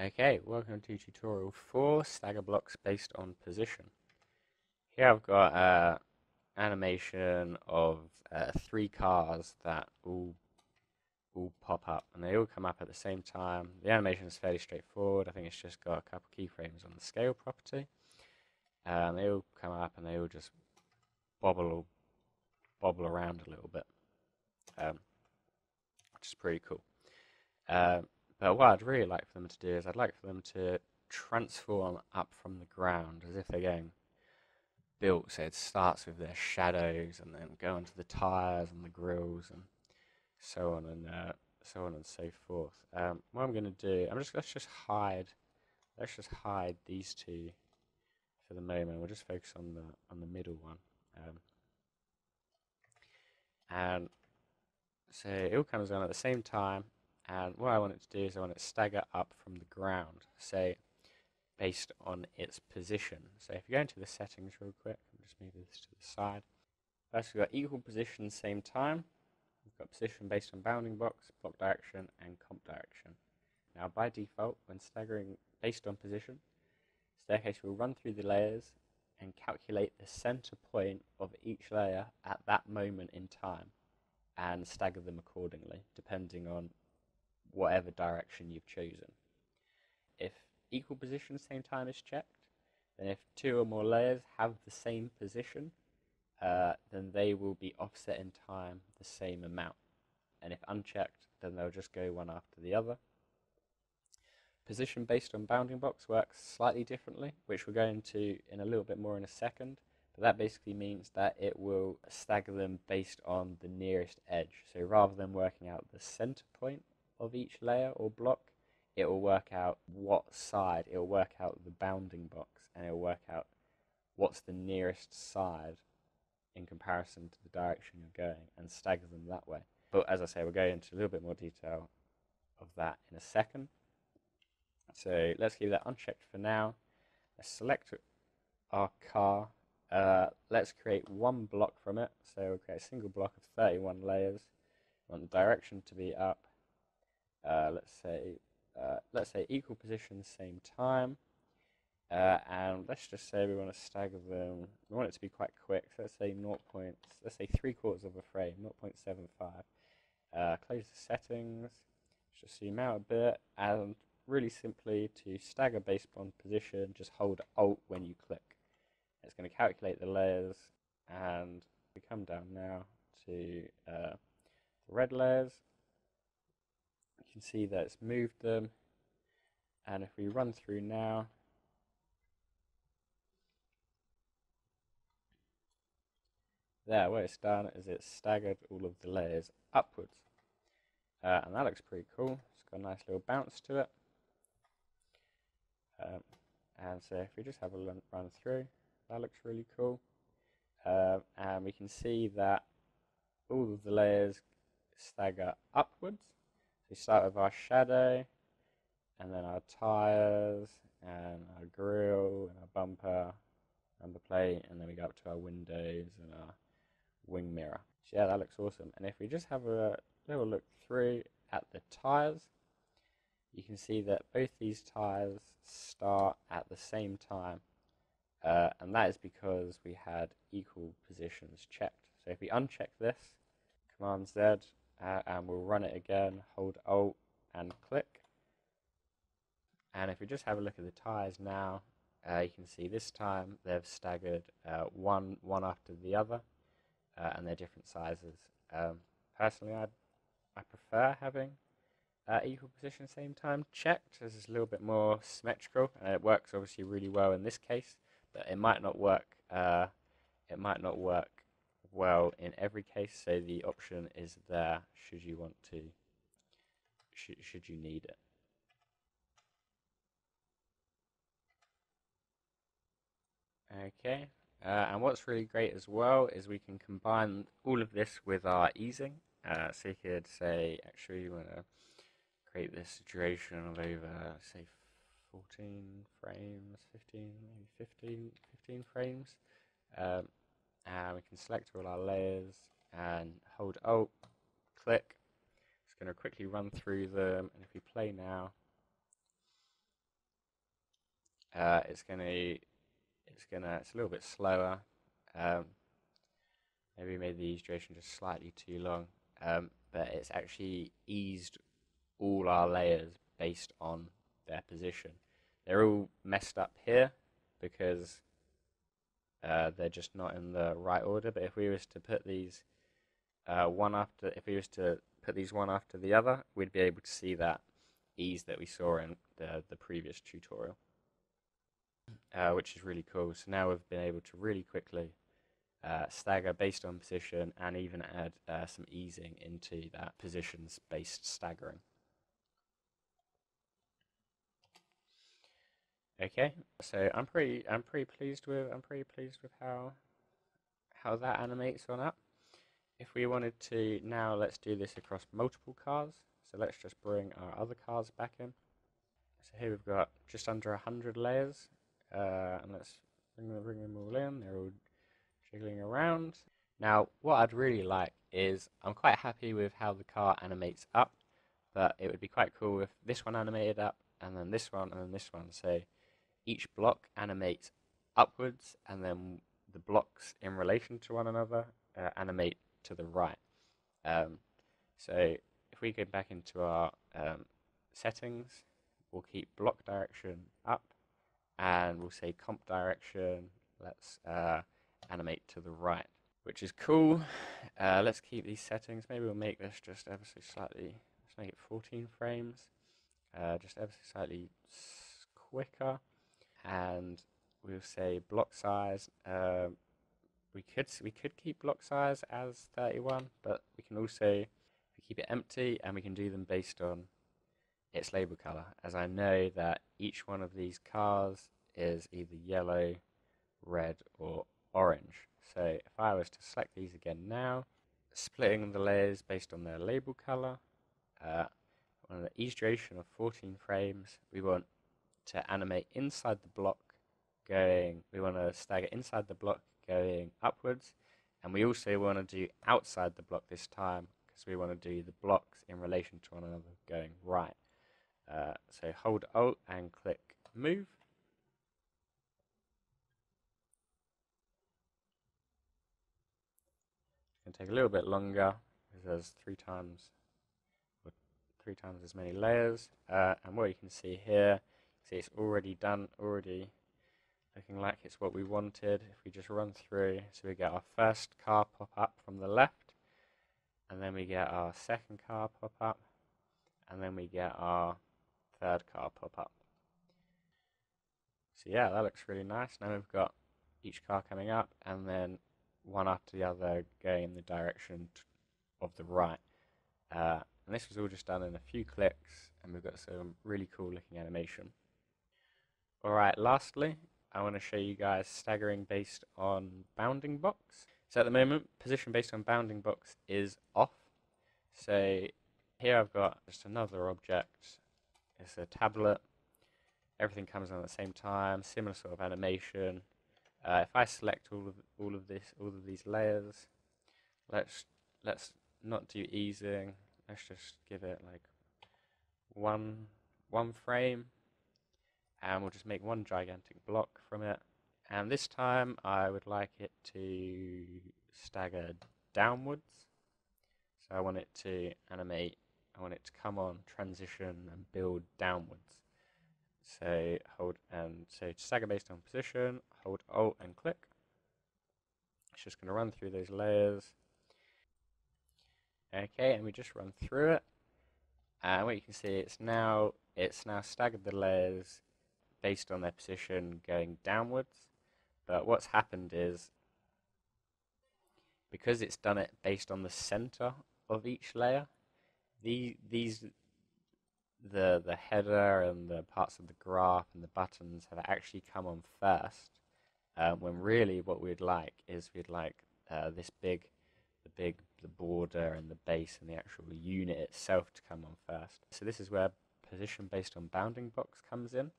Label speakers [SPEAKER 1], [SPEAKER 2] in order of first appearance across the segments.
[SPEAKER 1] Okay, welcome to tutorial 4, stagger blocks based on position. Here I've got animation of 3 cars that all pop up, and they all come up at the same time. The animation is fairly straightforward. I think it's just got a couple keyframes on the scale property. They all come up and they all just bobble around a little bit, which is pretty cool. But what I'd really like for them to do is I'd like for them to transform up from the ground as if they're getting built. So it starts with their shadows and then go into the tires and the grills and so on and so forth. What I'm going to do, let's just hide these two for the moment. We'll just focus on the middle one. And so it all comes on at the same time. And what I want it to do is I want it to stagger up from the ground, say, based on its position. So if you go into the settings real quick, I'll just move this to the side. First we've got equal position, same time. We've got position based on bounding box, block direction, and comp direction. Now by default, when staggering based on position, Staircase will run through the layers and calculate the center point of each layer at that moment in time and stagger them accordingly, depending on whatever direction you've chosen. If equal position same time is checked, then if 2 or more layers have the same position, then they will be offset in time the same amount. And if unchecked, then they'll just go one after the other. Position based on bounding box works slightly differently, which we'll go into in a little bit more in a second. But that basically means that it will stagger them based on the nearest edge. So rather than working out the center point of each layer or block, it will work out what side, it will work out the bounding box, and it will work out what's the nearest side in comparison to the direction you're going and stagger them that way. But as I say, we'll go into a little bit more detail of that in a second. So let's keep that unchecked for now. Let's select our car. Let's create one block from it. So we'll create a single block of 31 layers. We want the direction to be up. Let's say equal position, same time. And let's just say we want to stagger them. We want it to be quite quick. So let's say let's say 3/4 of a frame, 0.75. Close the settings. Just zoom out a bit, and really simply, to stagger based on position, just hold Alt when you click. It's going to calculate the layers, and we come down now to the red layers. You can see that it's moved them, and if we run through now, there, what it's done is it's staggered all of the layers upwards, and that looks pretty cool. It's got a nice little bounce to it. And so if we just have a run through, that looks really cool. And we can see that all of the layers stagger upwards. So we start with our shadow, and then our tires, and our grille, and our bumper, number plate, and then we go up to our windows and our wing mirror. So yeah, that looks awesome. And if we just have a little look through at the tires, you can see that both these tires start at the same time, and that is because we had equal positions checked. So if we uncheck this, Command Z, and we'll run it again, hold Alt and click. And if we just have a look at the tires now, you can see this time they've staggered one after the other, and they're different sizes. Personally, I prefer having equal position same time checked, as it's a little bit more symmetrical, and it works obviously really well in this case, but it might not work well in every case, so the option is there should you want to, should you need it. Okay, and what's really great as well is we can combine all of this with our easing. So you could say, actually, you want to create this duration of over, say, 14 frames, 15, maybe 15 frames. And we can select all our layers and hold Alt, click. It's going to quickly run through them, and if we play now, it's a little bit slower. Um, Maybe we made the ease duration just slightly too long, but it's actually eased all our layers based on their position. They're all messed up here because they're just not in the right order. But if we was to put these if we was to put these one after the other, we'd be able to see that ease that we saw in the previous tutorial, which is really cool. So now we've been able to really quickly stagger based on position and even add some easing into that positions-based staggering. Okay, so I'm pretty pleased with how that animates on up. If we wanted to now, let's do this across multiple cars. So let's just bring our other cars back in. So here we've got just under 100 layers, and let's bring them all in. They're all jiggling around. Now, what I'd really like is, I'm quite happy with how the car animates up, but it would be quite cool if this one animated up, and then this one, and then this one. So each block animates upwards, and then the blocks in relation to one another animate to the right. So if we go back into our settings, we'll keep block direction up, and we'll say comp direction, let's animate to the right, which is cool. Let's keep these settings. Maybe we'll make this just ever so slightly, let's make it 14 frames, just ever so slightly quicker. And we'll say block size. We could keep block size as 31, but we can also keep it empty, and we can do them based on its label color, as I know that each one of these cars is either yellow, red, or orange. So if I was to select these again now, splitting the layers based on their label color, on the ease duration of 14 frames, we want to animate inside the block we want to stagger inside the block going upwards, and we also want to do outside the block this time, because we want to do the blocks in relation to one another going right. So hold Alt and click move. It's going to take a little bit longer because there's three times as many layers, and what you can see here, see it's already done, already looking like it's what we wanted. If we just run through, so we get our first car pop up from the left, and then we get our second car pop up, and then we get our third car pop up. So yeah, that looks really nice. Now we've got each car coming up, and then one after the other going in the direction of the right. And this was all just done in a few clicks, and we've got some really cool looking animation. Alright, lastly, I want to show you guys staggering based on bounding box. So at the moment, position based on bounding box is off. So here I've got just another object. It's a tablet. Everything comes on at the same time, similar sort of animation. If I select all of these layers, let's not do easing. Let's just give it like one frame, and we'll just make one gigantic block from it. And this time I would like it to stagger downwards. So I want it to animate, I want it to come on, transition, and build downwards. So to stagger based on position, hold Alt and click. It's just going to run through those layers. Okay, and we just run through it. And what you can see, it's now staggered the layers based on their position going downwards. But what's happened is, because it's done it based on the center of each layer, the header and the parts of the graph and the buttons have actually come on first, when really what we'd like is the border and the base and the actual unit itself to come on first. So this is where position based on bounding box comes in.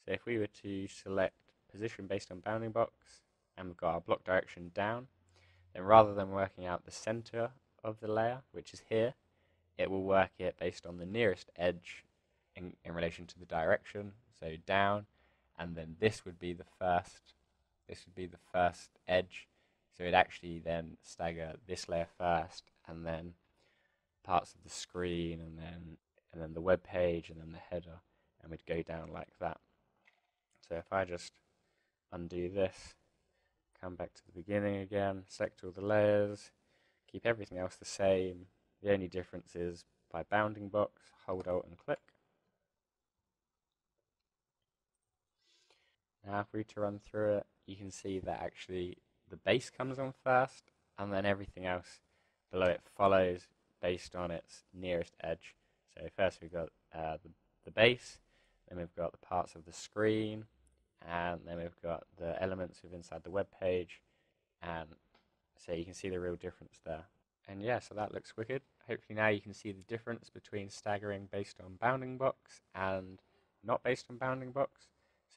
[SPEAKER 1] So if we were to select position based on bounding box, and we've got our block direction down, then rather than working out the center of the layer, which is here, it will work it based on the nearest edge in relation to the direction, so down, and then this would be the first edge. So it'd actually then stagger this layer first, and then parts of the screen, and then the web page, and then the header, and we'd go down like that. So if I just undo this, come back to the beginning again, select all the layers, keep everything else the same. The only difference is by bounding box, hold Alt and click. Now if we were to run through it, you can see that actually the base comes on first, and then everything else below it follows based on its nearest edge. So first we've got the base, then we've got the parts of the screen, and then we've got the elements of inside the web page, and so you can see the real difference there. And yeah, so that looks wicked. Hopefully now you can see the difference between staggering based on bounding box and not based on bounding box.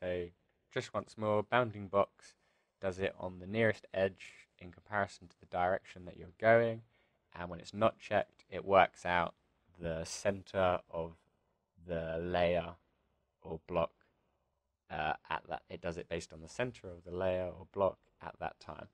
[SPEAKER 1] So just once more, bounding box does it on the nearest edge in comparison to the direction that you're going, and when it's not checked, it works out the center of the layer or block at that. It does it based on the center of the layer or block at that time.